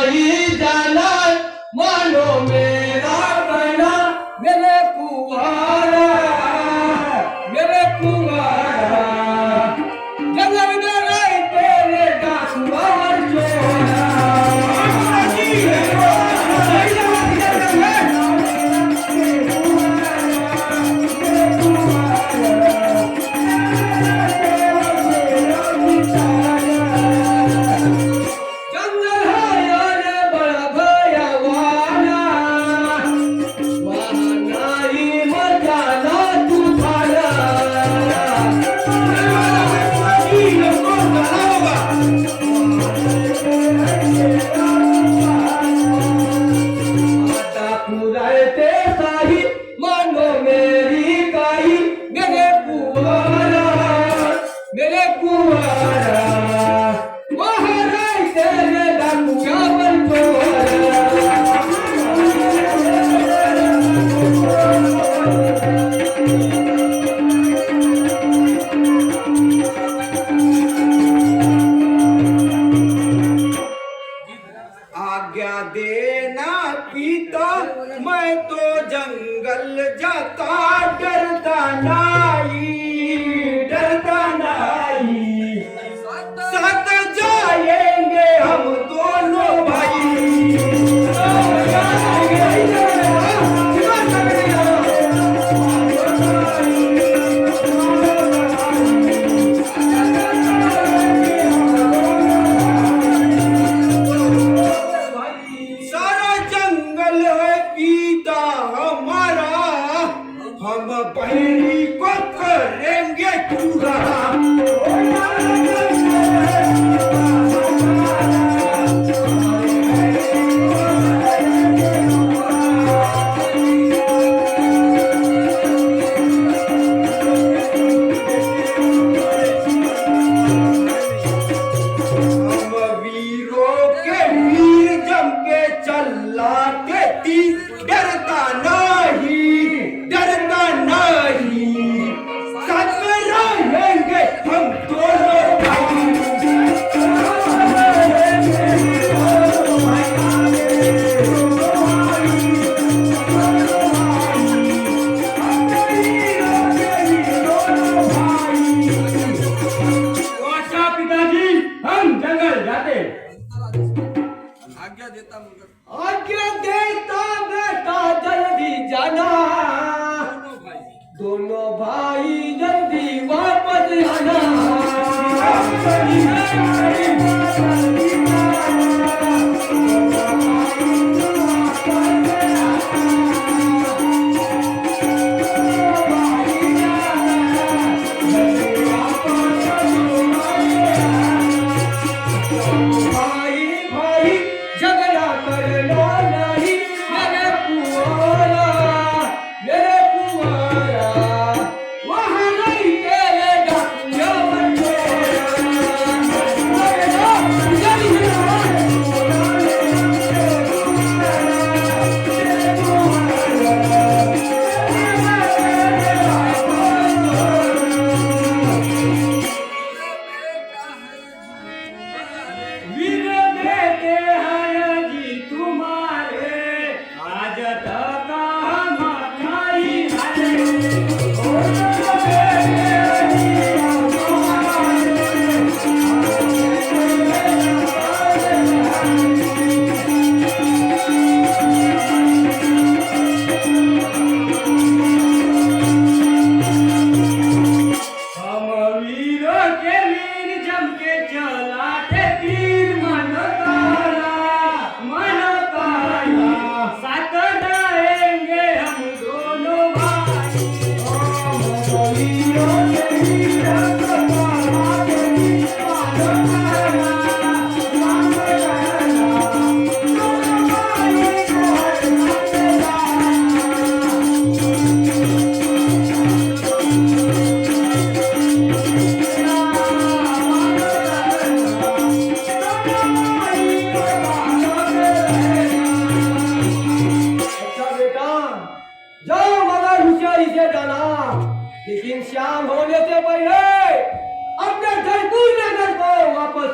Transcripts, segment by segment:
नहीं जाना मानो मेरा कहना मेरे कुंवारा जंगल में रहे तेरे डाकुआर आज्ञा देना पिता मैं तो जंगल जाता डरता नहीं साथ जाएंगे हम दोनों भाई सारा जंगल है पिता हमारा हम पहली को करेंगे पूरा आज्ञा देता बेटा जल्दी जाना दोनों भाई जल्दी वापस आना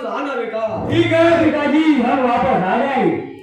वापस आना बेटा। ठीक है पिताजी हम वापस आ जाएंगे।